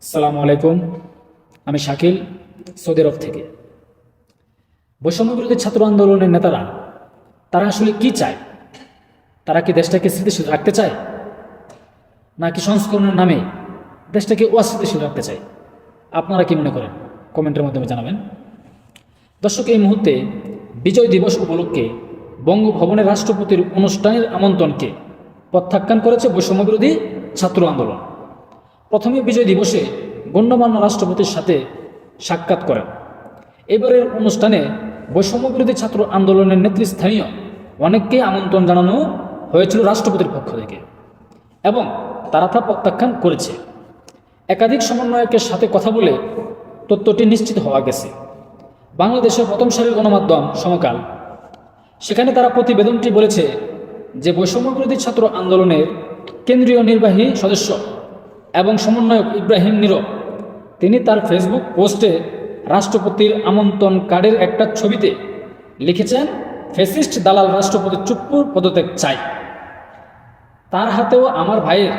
আসসালামু আলাইকুম। আমি শাকিল, সৌদি আরব থেকে। বৈষম্য বিরোধী ছাত্র আন্দোলনের নেতারা তারা আসলে কি চায়? তারা কি দেশটাকে স্থিতিশীল রাখতে চায়, নাকি সংস্করণের নামে দেশটাকে অস্থিতিশীল রাখতে চায়? আপনারা কি মনে করেন? কমেন্টের মাধ্যমে জানাবেন। দর্শক, এই মুহূর্তে বিজয় দিবস উপলক্ষে বঙ্গভবনের রাষ্ট্রপতির অনুষ্ঠানের আমন্ত্রণকে প্রত্যাখ্যান করেছে বৈষম্য বিরোধী ছাত্র আন্দোলন। প্রথমে বিজয় দিবসে গণ্যমান্য রাষ্ট্রপতির সাথে সাক্ষাৎ করেন। এবারের অনুষ্ঠানে বৈষম্য বিরোধী ছাত্র আন্দোলনের নেতৃস্থানীয় অনেককেই আমন্ত্রণ জানানো হয়েছিল রাষ্ট্রপতির পক্ষ থেকে, এবং তারা তা প্রত্যাখ্যান করেছে। একাধিক সমন্বয়কের সাথে কথা বলে তথ্যটি নিশ্চিত হওয়া গেছে। বাংলাদেশের প্রথম সারির গণমাধ্যম সমকাল, সেখানে তারা প্রতিবেদনটি বলেছে যে বৈষম্য বিরোধী ছাত্র আন্দোলনের কেন্দ্রীয় নির্বাহী সদস্য এবং সমন্বয়ক ইব্রাহিম নীরব, তিনি তার ফেসবুক পোস্টে রাষ্ট্রপতির আমন্ত্রণ কার্ডের একটা ছবিতে লিখেছেন, ফ্যাসিস্ট দালাল রাষ্ট্রপতি চুপ্পুর পদত্যাগ চাই। তার হাতেও আমার ভাইয়ের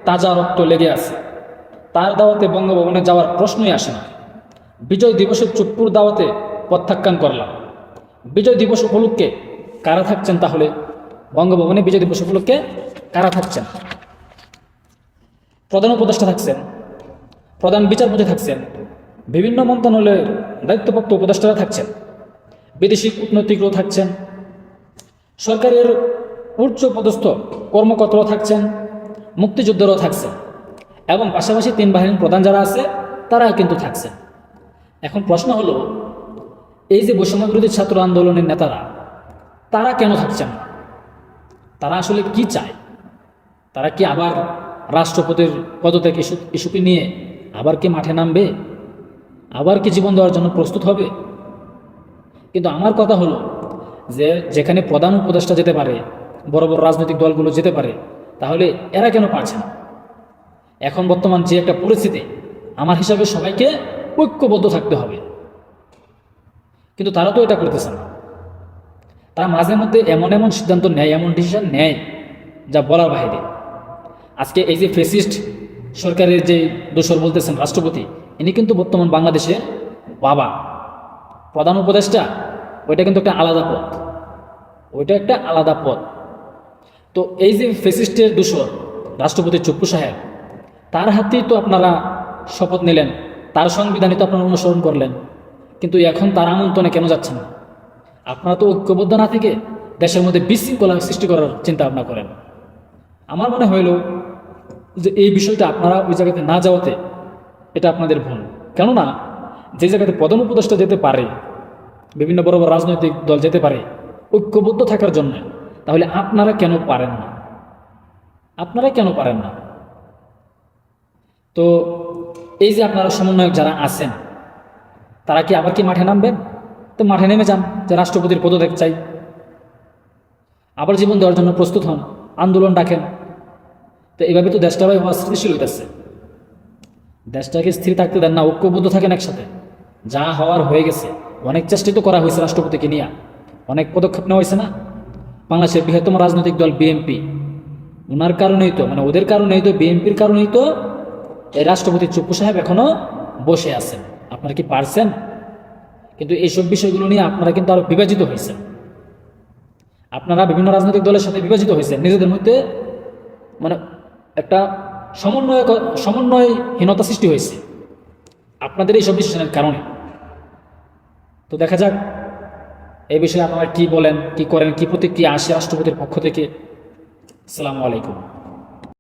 তাজা রক্ত লেগে আছে। তার দাওয়াতে বঙ্গভবনে যাওয়ার প্রশ্নই আসে না। বিজয় দিবসের চুপ্পুর দাওয়াতে প্রত্যাখ্যান করলাম। বিজয় দিবস উপলক্ষে কারা থাকছেন তাহলে? বঙ্গভবনে বিজয় দিবস উপলক্ষে কারা থাকছেন? প্রধান উপদেষ্টা থাকছেন, প্রধান বিচারপতি থাকছেন, বিভিন্ন মন্ত্রণালয়ের দায়িত্বপ্রাপ্ত উপদেষ্টারা থাকছেন, বিদেশি কূটনৈতিকরাও থাকছেন, সরকারের উচ্চ পদস্থ কর্মকর্তারাও থাকছেন, মুক্তিযোদ্ধারাও থাকছেন, এবং পাশাপাশি তিন বাহিনীর প্রধান যারা আছে তারাও কিন্তু থাকছেন। এখন প্রশ্ন হলো, এই যে বৈষম্য বিরোধী ছাত্র আন্দোলনের নেতারা, তারা কেন থাকছেন না? তারা আসলে কি চায়? তারা কি আবার রাষ্ট্রপতির পদত্যাগ ইস্যুকে নিয়ে আবার কি মাঠে নামবে? আবার কি জীবন দেওয়ার জন্য প্রস্তুত হবে? কিন্তু আমার কথা হলো যে যেখানে প্রধান উপদেষ্টা যেতে পারে, বড় বড় রাজনৈতিক দলগুলো যেতে পারে, তাহলে এরা কেন পারছে না? এখন বর্তমান যে একটা পরিস্থিতি, আমার হিসাবে সবাইকে ঐক্যবদ্ধ থাকতে হবে, কিন্তু তারা তো এটা করতেছে না। তারা মাঝে মধ্যে এমন এমন সিদ্ধান্ত নেয়, এমন ডিসিশন নেয় যা বলার বাইরে। আজকে এই যে ফ্যাসিস্ট সরকারের যে দোসর বলতেছেন রাষ্ট্রপতি, ইনি কিন্তু বর্তমান বাংলাদেশের বাবা। প্রধান উপদেষ্টা ওইটা কিন্তু একটা আলাদা পদ, ওইটা একটা আলাদা পদ। তো এই যে ফ্যাসিস্টের দোসর রাষ্ট্রপতি চুপ্পু সাহেব, তার হাতেই তো আপনারা শপথ নিলেন, তার সংবিধানই তো আপনারা অনুসরণ করলেন, কিন্তু এখন তার আমন্ত্রণে কেন যাচ্ছেন না? আপনারা তো ঐক্যবদ্ধ না থেকে দেশের মধ্যে বিশৃঙ্খলা সৃষ্টি করার চিন্তা ভাবনা করেন। আমার মনে হইল যে এই বিষয়টা আপনারা ওই জায়গাতে না যাওয়াতে এটা আপনাদের ভুল। কেননা যে জায়গাতে প্রধান উপদেষ্টা যেতে পারে, বিভিন্ন বড় বড় রাজনৈতিক দল যেতে পারে ঐক্যবদ্ধ থাকার জন্য, তাহলে আপনারা কেন পারেন না? আপনারা কেন পারেন না? তো এই যে আপনারা সমন্বয়ক যারা আছেন, তারা কি আবার কি মাঠে নামবেন? তো মাঠে নেমে যান, যে রাষ্ট্রপতির পদত্যাগ চাই, আবার জীবন দেওয়ার জন্য প্রস্তুত হন, আন্দোলন ডাকেন। তো এইভাবে তো দেশটা ভাই অস্থিতিশীল হইতেছে। দেশটাকে স্থির থাকতে দেন না, ঐক্যবদ্ধ থাকেন একসাথে। যা হওয়ার হয়ে গেছে, অনেক চেষ্টাই তো করা হয়েছে রাষ্ট্রপতিকে নিয়ে, অনেক পদক্ষেপ নেওয়া হয়েছে না? বাংলাদেশের বৃহত্তম রাজনৈতিক দল বিএনপি, ওনার কারণেই তো, মানে ওদের কারণেই তো, বিএনপির কারণেই তো এই রাষ্ট্রপতি চুপ্পু সাহেব এখনো বসে আছেন। আপনারা কি পারছেন? কিন্তু এইসব বিষয়গুলো নিয়ে আপনারা কিন্তু আরো বিভাজিত হয়েছেন। আপনারা বিভিন্ন রাজনৈতিক দলের সাথে বিভাজিত হয়েছেন, নিজেদের মধ্যে মানে একটা সমন্বয়হীনতা সৃষ্টি হয়েছে আপনাদের এইসব ডিসিশনের কারণে। তো দেখা যাক এই বিষয়ে আপনারা কি বলেন, কি করেন, কি প্রতিক্রিয়া আসে রাষ্ট্রপতির পক্ষ থেকে। আসসালামু আলাইকুম।